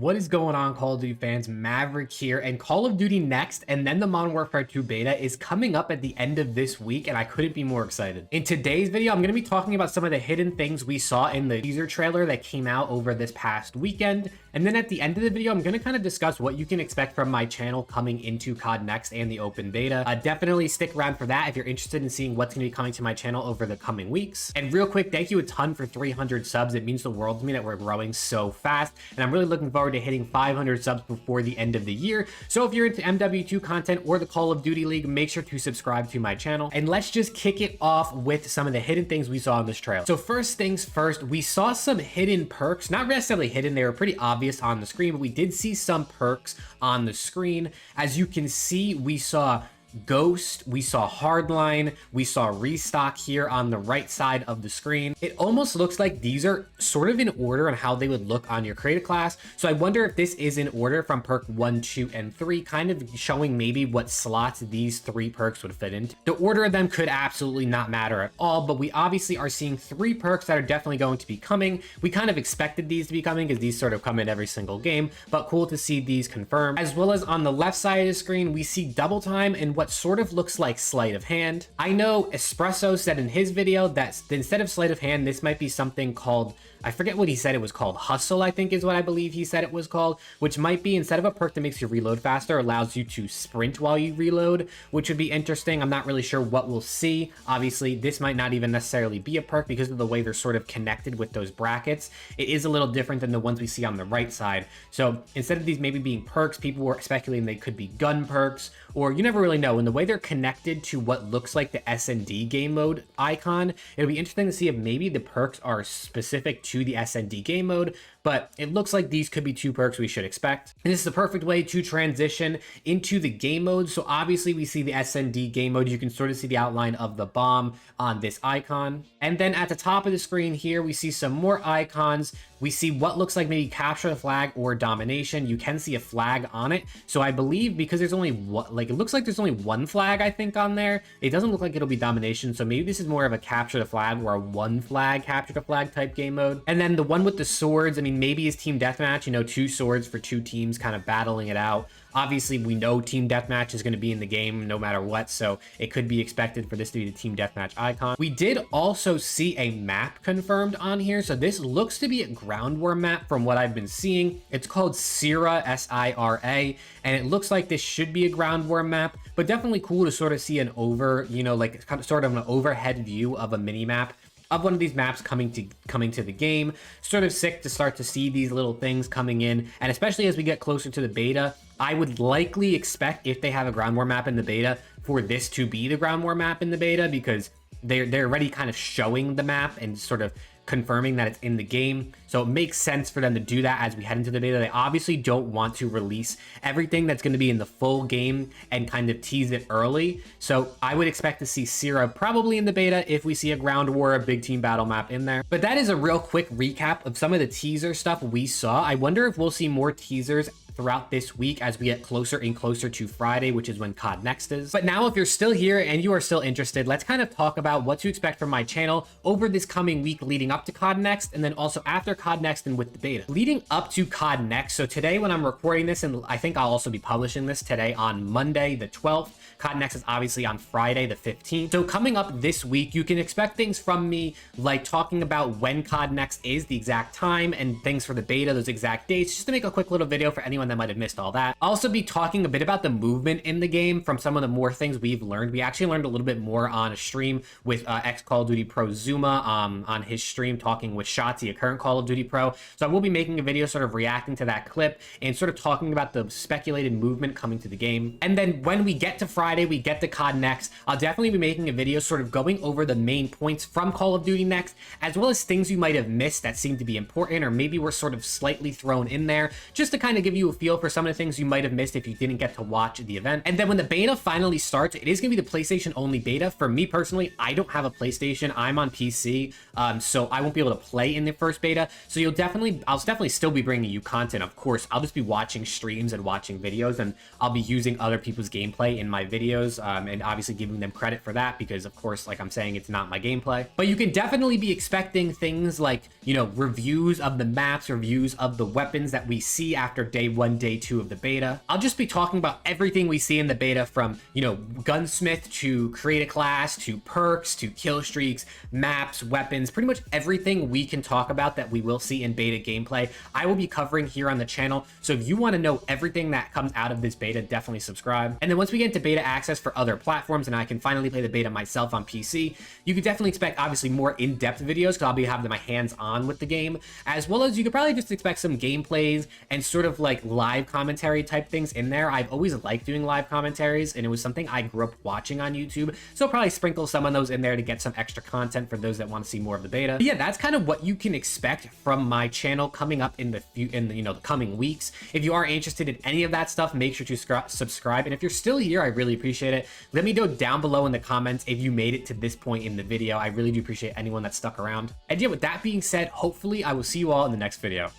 What is going on, Call of Duty fans? Maverick here, and Call of Duty Next and then the Modern Warfare 2 beta is coming up at the end of this week, and I couldn't be more excited. In today's video, I'm going to be talking about some of the hidden things we saw in the teaser trailer that came out over this past weekend, and then at the end of the video, I'm going to kind of discuss what you can expect from my channel coming into COD Next and the open beta. Definitely stick around for that if you're interested in seeing what's going to be coming to my channel over the coming weeks. And real quick, thank you a ton for 300 subs. It means the world to me that we're growing so fast, and I'm really looking forward to hitting 500 subs before the end of the year. So if you're into MW2 content or the Call of Duty League, make sure to subscribe to my channel. And let's just kick it off with some of the hidden things we saw in this trailer. So first things first, we saw some hidden perks, not necessarily hidden, they were pretty obvious on the screen, but we did see some perks on the screen. As you can see, we saw Ghost, we saw Hardline, we saw Restock here on the right side of the screen. It almost looks like these are sort of in order on how they would look on your creative class. So I wonder if this is in order from perk 1, 2, and 3, kind of showing maybe what slots these 3 perks would fit into. The order of them could absolutely not matter at all, but we obviously are seeing 3 perks that are definitely going to be coming. We kind of expected these to be coming because these sort of come in every single game, but cool to see these confirmed. As well as on the left side of the screen, we see double time and what sort of looks like sleight of hand. I know Espresso said in his video that instead of sleight of hand, this might be something called, I forget what he said it was called, hustle, I think is what I believe he said it was called, which might be instead of a perk that makes you reload faster, allows you to sprint while you reload, which would be interesting. I'm not really sure what we'll see. Obviously, this might not even necessarily be a perk because of the way they're sort of connected with those brackets. It is a little different than the ones we see on the right side. So instead of these maybe being perks, people were speculating they could be gun perks, or you never really know. And the way they're connected to what looks like the S&D game mode icon, it'll be interesting to see if maybe the perks are specific to the S&D game mode, but it looks like these could be 2 perks we should expect. And this is the perfect way to transition into the game mode. So obviously we see the S&D game mode. You can sort of see the outline of the bomb on this icon. And then at the top of the screen here, we see some more icons. We see what looks like maybe capture the flag or domination. You can see a flag on it. So I believe because there's only one, like it looks like there's only one flag, I think, on there. It doesn't look like it'll be domination. So maybe this is more of a capture the flag or a one flag capture the flag type game mode. And then the one with the swords, I mean, maybe is team deathmatch, you know, 2 swords for 2 teams kind of battling it out. Obviously, we know team deathmatch is going to be in the game no matter what, so it could be expected for this to be the team deathmatch icon. We did also see a map confirmed on here, so this looks to be a ground war map from what I've been seeing. It's called Sira, S-I-R-A, and it looks like this should be a ground war map, but definitely cool to sort of see an like kind of sort of an overhead view of a mini map of one of these maps coming to the game. Sort of sick to start to see these little things coming in, and especially as we get closer to the beta, I would likely expect, if they have a ground war map in the beta, for this to be the ground war map in the beta, because they're already kind of showing the map and sort of confirming that it's in the game. So it makes sense for them to do that as we head into the beta. They obviously don't want to release everything that's going to be in the full game and kind of tease it early. So I would expect to see Sira probably in the beta if we see a ground war, a big team battle map in there. But that is a real quick recap of some of the teaser stuff we saw. I wonder if we'll see more teasers throughout this week as we get closer and closer to Friday, which is when COD Next is. But now, if you're still here and you are still interested, let's kind of talk about what to expect from my channel over this coming week leading up to COD Next, and then also after COD Next and with the beta. Leading up to COD Next, so today when I'm recording this, and I think I'll also be publishing this today on Monday the 12th, COD Next is obviously on Friday the 15th. So coming up this week, you can expect things from me like talking about when COD Next is, the exact time, and things for the beta, those exact dates, just to make a quick little video for anyone that might have missed all that. I'll also be talking a bit about the movement in the game from some of the more things we've learned. We actually learned a little bit more on a stream with Call of Duty Pro zoomaa on his stream, talking with Shotzi, a current Call of Duty Pro. So I will be making a video sort of reacting to that clip and sort of talking about the speculated movement coming to the game. And then when we get to Friday, we get to COD Next, I'll definitely be making a video sort of going over the main points from Call of Duty Next, as well as things you might have missed that seem to be important, or maybe were sort of slightly thrown in there, just to kind of give you a feel for some of the things you might have missed if you didn't get to watch the event. And then when the beta finally starts, it is going to be the PlayStation only beta. For me personally, I don't have a PlayStation. I'm on PC, so I won't be able to play in the first beta. So I'll definitely still be bringing you content. Of course, I'll just be watching streams and watching videos, and I'll be using other people's gameplay in my videos, and obviously giving them credit for that because, of course, like I'm saying, it's not my gameplay. But you can definitely be expecting things like, you know, reviews of the maps, reviews of the weapons that we see after day 1, day 2 of the beta. I'll just be talking about everything we see in the beta, from, you know, gunsmith to create a class to perks to kill streaks, maps, weapons, pretty much everything we can talk about that we will see in beta gameplay, I will be covering here on the channel. So if you want to know everything that comes out of this beta, definitely subscribe. And then once we get into beta access for other platforms and I can finally play the beta myself on PC, you could definitely expect obviously more in-depth videos because I'll be having my hands on with the game, as well as you could probably just expect some gameplays and sort of like live commentary type things in there. I've always liked doing live commentaries, and it was something I grew up watching on YouTube, so I'll probably sprinkle some of those in there to get some extra content for those that want to see more of the beta. But yeah, that's kind of what you can expect from my channel coming up in the coming weeks. If you are interested in any of that stuff, make sure to subscribe, and if you're still here, I really appreciate it. Let me know down below in the comments if you made it to this point in the video. I really do appreciate anyone that stuck around. And yeah, with that being said, hopefully I will see you all in the next video.